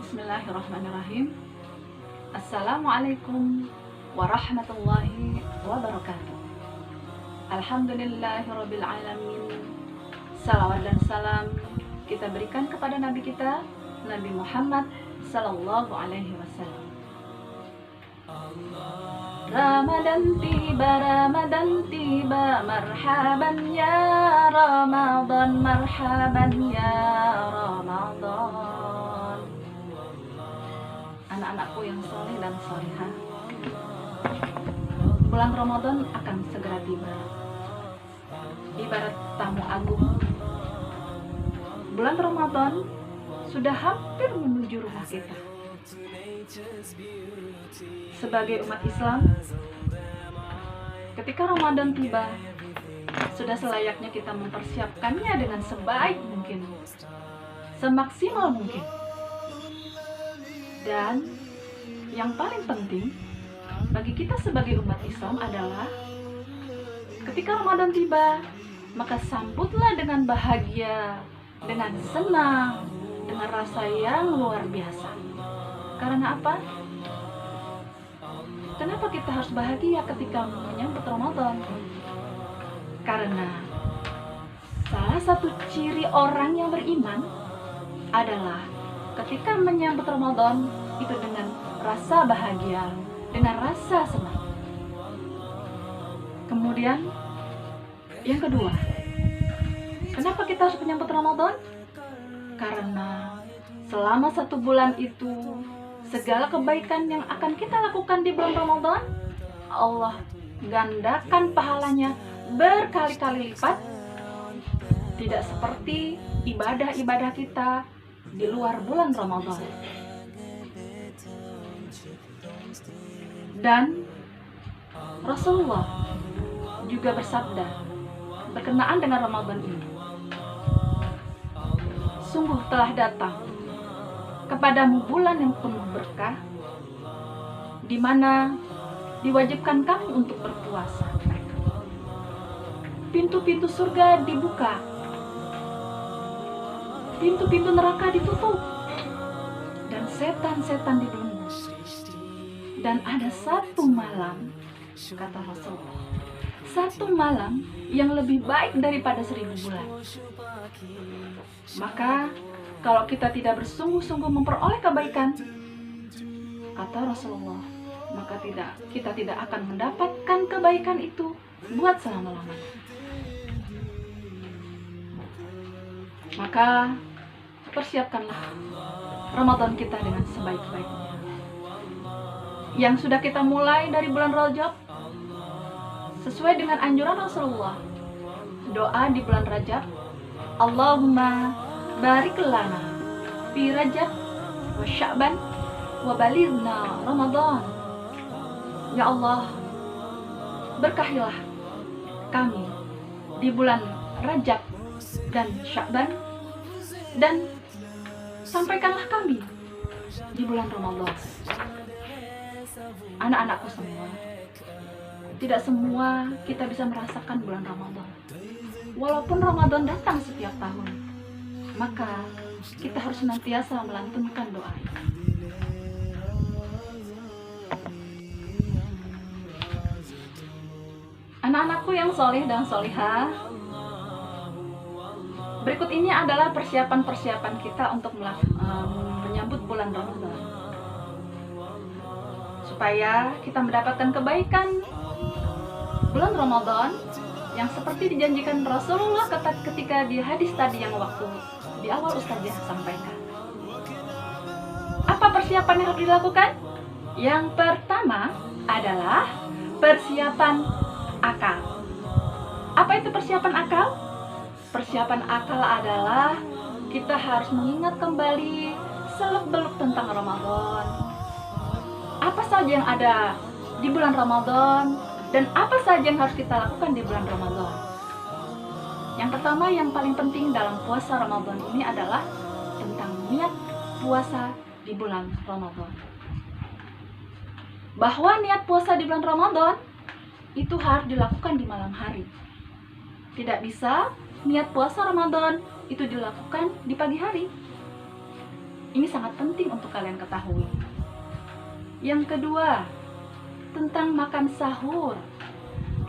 Bismillahirrahmanirrahim. Assalamualaikum warahmatullahi wabarakatuh. Alhamdulillahirabbil alamin. Salawat dan salam kita berikan kepada Nabi kita, Nabi Muhammad sallallahu alaihi wasallam. Ramadan tiba, marhaban ya Ramadan, marhaban ya Ramadan. Anak-anakku yang soleh dan solehah, bulan Ramadan akan segera tiba. Ibarat tamu agung, bulan Ramadan sudah hampir menuju rumah kita. Sebagai umat Islam, ketika Ramadan tiba, sudah selayaknya kita mempersiapkannya dengan sebaik mungkin, semaksimal mungkin. Dan yang paling penting bagi kita sebagai umat Islam adalah ketika Ramadan tiba, maka sambutlah dengan bahagia, dengan senang, dengan rasa yang luar biasa. Karena apa? Kenapa kita harus bahagia ketika menyambut Ramadan? Karena salah satu ciri orang yang beriman adalah ketika menyambut Ramadan itu dengan rasa bahagia, dengan rasa senang. Kemudian yang kedua, kenapa kita harus menyambut Ramadan? Karena selama 1 bulan itu segala kebaikan yang akan kita lakukan di bulan Ramadan, Allah gandakan pahalanya berkali-kali lipat. Tidak seperti ibadah-ibadah kita di luar bulan Ramadan. Dan Rasulullah juga bersabda berkenaan dengan Ramadan ini, sungguh telah datang kepadamu bulan yang penuh berkah, di mana diwajibkan kamu untuk berpuasa. Pintu-pintu surga dibuka, pintu-pintu neraka ditutup, dan setan-setan dibelenggu. Dan ada 1 malam, kata Rasulullah, 1 malam yang lebih baik daripada 1000 bulan. Maka kalau kita tidak bersungguh-sungguh memperoleh kebaikan, kata Rasulullah, maka kita tidak akan mendapatkan kebaikan itu buat selama-lamanya. Maka persiapkanlah Ramadan kita dengan sebaik-baiknya. Yang sudah kita mulai dari bulan Rajab, sesuai dengan anjuran Rasulullah, doa di bulan Rajab, Allahumma barik lana fi Rajab wa Sya'ban wa balighna Ramadan. Ya Allah, berkahilah kami di bulan Rajab dan Sya'ban, dan sampaikanlah kami di bulan Ramadan. Anak-anakku semua, tidak semua kita bisa merasakan bulan Ramadan. Walaupun Ramadan datang setiap tahun, maka kita harus senantiasa melantunkan doa. Anak-anakku yang soleh dan solihah, berikut ini adalah persiapan-persiapan kita untuk menyambut bulan Ramadan, supaya kita mendapatkan kebaikan bulan Ramadan yang seperti dijanjikan Rasulullah ketika di hadis tadi yang waktu di awal Ustazah sampaikan. Apa persiapan yang harus dilakukan? Yang pertama adalah persiapan akal. Apa itu persiapan akal? Persiapan akal adalah kita harus mengingat kembali seluk-beluk tentang Ramadan. Apa saja yang ada di bulan Ramadan dan apa saja yang harus kita lakukan di bulan Ramadan. Yang pertama, yang paling penting dalam puasa Ramadan ini adalah tentang niat puasa di bulan Ramadan. Bahwa niat puasa di bulan Ramadan itu harus dilakukan di malam hari. Tidak bisa niat puasa Ramadan itu dilakukan di pagi hari. Ini sangat penting untuk kalian ketahui. Yang kedua, tentang makan sahur.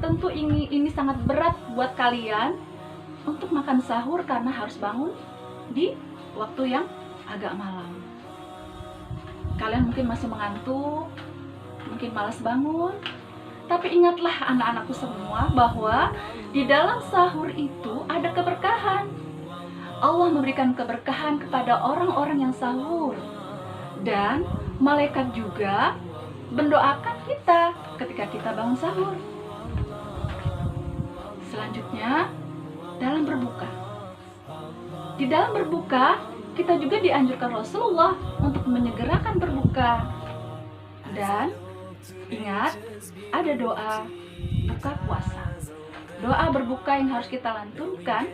Tentu ini sangat berat buat kalian untuk makan sahur karena harus bangun di waktu yang agak malam. Kalian mungkin masih mengantuk, mungkin malas bangun. Tapi ingatlah anak-anakku semua bahwa di dalam sahur itu ada keberkahan. Allah memberikan keberkahan kepada orang-orang yang sahur. Dan malaikat juga mendoakan kita ketika kita bangun sahur. Selanjutnya, dalam berbuka. Di dalam berbuka, kita juga dianjurkan Rasulullah untuk menyegerakan berbuka. Dan ingat, ada doa buka puasa. Doa berbuka yang harus kita lantunkan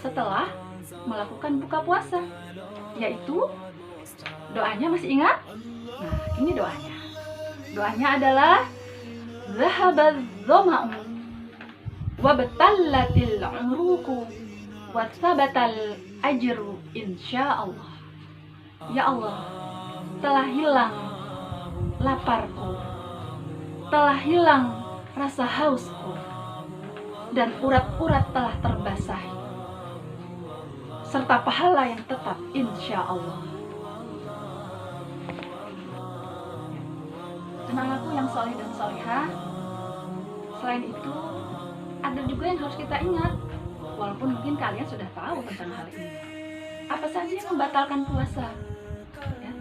setelah melakukan buka puasa, yaitu doanya masih ingat? Nah, ini doanya. Doanya adalah zahabaz zama'u wa batallatil 'uruqu wa tsabatal ajru insyaallah. Ya Allah, telah hilang laparku, telah hilang rasa hausku, dan urat-urat telah terbasahi, serta pahala yang tetap insya Allah. Anak-anakku yang soleh dan solehah, selain itu ada juga yang harus kita ingat, walaupun mungkin kalian sudah tahu tentang hal ini. Apa saja yang membatalkan puasa? Ya.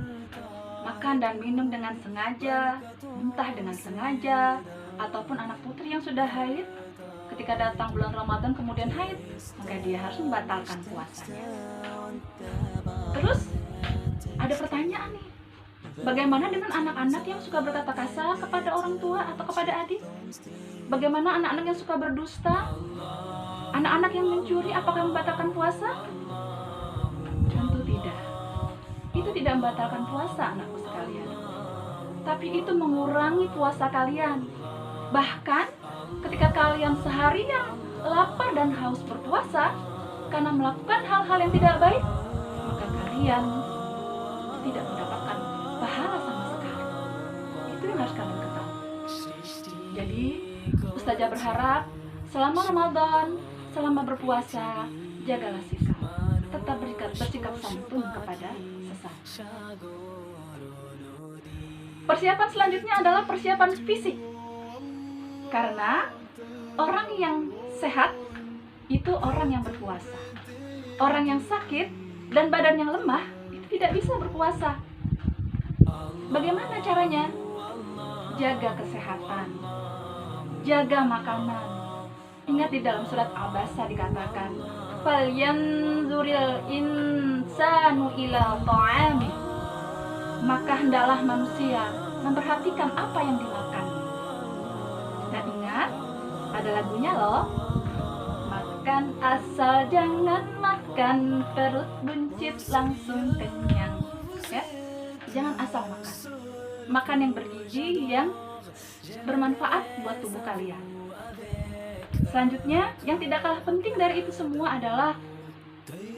Makan dan minum dengan sengaja, muntah dengan sengaja, ataupun anak putri yang sudah haid, ketika datang bulan Ramadan kemudian haid, maka dia harus membatalkan puasanya. Terus ada pertanyaan nih, bagaimana dengan anak-anak yang suka berkata kasar kepada orang tua atau kepada adik? Bagaimana anak-anak yang suka berdusta? Anak-anak yang mencuri, apakah membatalkan puasa? Tentu tidak. Itu tidak membatalkan puasa, anakku sekalian. Tapi itu mengurangi puasa kalian. Bahkan ketika kalian seharian lapar dan haus berpuasa karena melakukan hal-hal yang tidak baik, maka kalian tidak mendapatkan pahala sama sekali. Itu yang harus kalian ketahui. Jadi Ustazah berharap selama Ramadan, selama berpuasa, jagalah sikap, tetap bersikap santun kepada sesama. Persiapan selanjutnya adalah persiapan fisik. Karena orang yang sehat itu orang yang berpuasa. Orang yang sakit dan badan yang lemah itu tidak bisa berpuasa. Bagaimana caranya? Jaga kesehatan, jaga makanan. Ingat di dalam surat Al-Baqarah dikatakan, "Falyanzuril insanu ila ta'ami." Maka hendaklah manusia memperhatikan apa yang dimakan. Dan ingat, ada lagunya loh. Makan asal jangan makan, perut buncit langsung kenyang. Ya? Jangan asal makan. Makan yang bergizi, yang bermanfaat buat tubuh kalian. Selanjutnya, yang tidak kalah penting dari itu semua adalah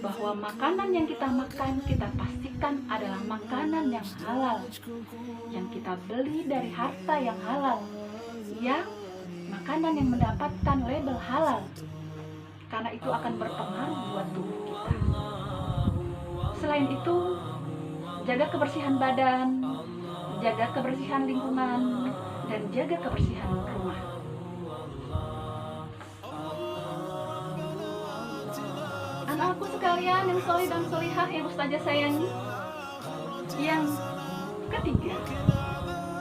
bahwa makanan yang kita makan, kita pastikan adalah makanan yang halal, yang kita beli dari harta yang halal, yang makanan yang mendapatkan label halal, karena itu akan berpengaruh buat tubuh kita. Selain itu, jaga kebersihan badan, jaga kebersihan lingkungan, dan jaga kebersihan rumah. Anak-anakku sekalian yang soleh dan solihah yang Ustazah sayangi, yang ketiga,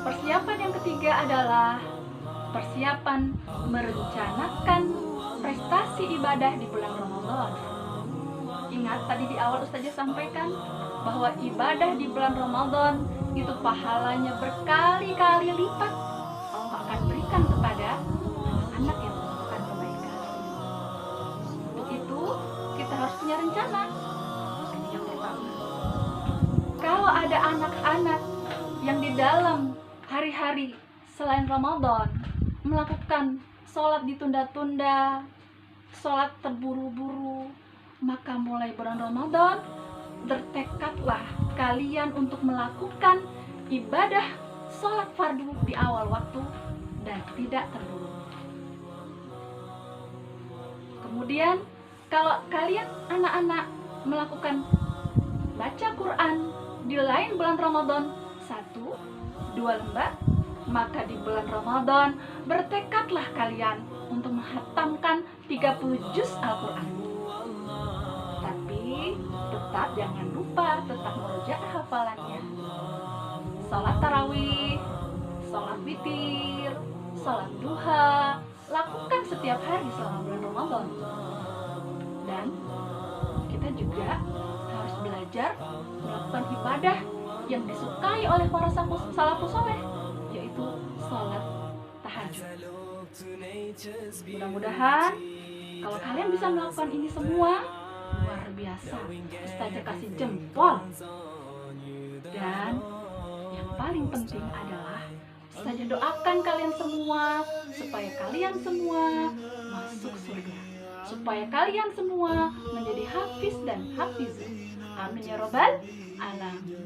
persiapan yang ketiga adalah persiapan merencanakan prestasi ibadah di bulan Ramadan. Ingat tadi di awal Ustazah sampaikan bahwa ibadah di bulan Ramadan itu pahalanya berkali-kali lipat Allah akan berikan kepada anak-anak yang melakukan kebaikan. Untuk itu kita harus punya rencana. Yang pertama, kalau ada anak-anak yang di dalam hari-hari selain Ramadan melakukan sholat ditunda-tunda, sholat terburu-buru, maka mulai bulan Ramadan bertekadlah kalian untuk melakukan ibadah sholat fardu di awal waktu dan tidak terburu. Kemudian kalau kalian anak-anak melakukan baca Quran di lain bulan Ramadan 1-2 lembar, maka di bulan Ramadan bertekadlah kalian untuk menghatamkan 30 juz Al-Quran. Tapi tetap jangan lupa tetap merujaah hafalannya. Sholat tarawih, sholat witir, sholat duha, lakukan setiap hari selama bulan Ramadan. Dan kita juga harus belajar melakukan ibadah yang disukai oleh para salafus saleh, yaitu sholat tahajud. Mudah-mudahan kalau kalian bisa melakukan ini semua, luar biasa, Ustazah kasih jempol. Dan yang paling penting adalah Ustazah doakan kalian semua supaya kalian semua masuk surga, supaya kalian semua menjadi hafiz dan hafizah. Amin ya robbal alamin.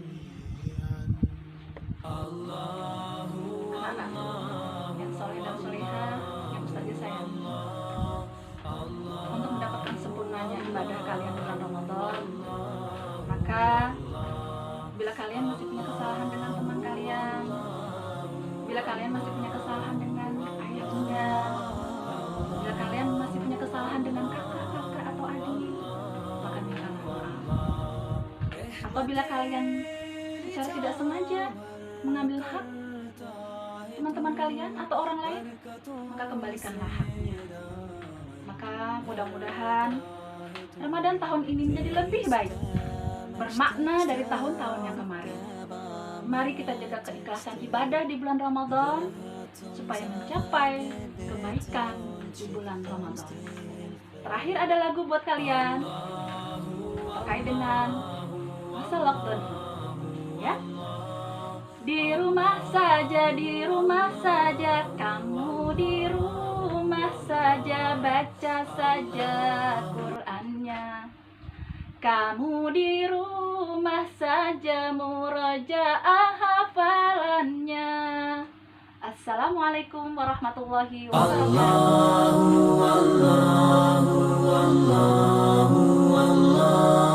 Anak-anak yang soleh dan solehah yang Ustazah sayang, untuk mendapatkan sempurnanya ibadah kalian bulan Ramadan, maka bila kalian masih punya kesalahan dengan teman kalian, bila kalian masih punya kesalahan dengan ayah bunda, bila kalian masih punya kesalahan dengan kakak atau adik, maka mintalah maaf. Apabila kalian secara tidak sengaja mengambil hak teman-teman kalian atau orang lain, maka kembalikanlah haknya. Maka mudah-mudahan Ramadan tahun ini menjadi lebih baik, bermakna dari tahun-tahun yang kemarin. Mari kita jaga keikhlasan ibadah di bulan Ramadan supaya mencapai kebaikan di bulan Ramadan. Terakhir ada lagu buat kalian terkait dengan masa lockdown, ya. Di rumah saja, kamu di rumah saja, baca saja Qur'annya. Kamu di rumah saja, murojaah hafalannya. Assalamualaikum warahmatullahi wabarakatuh.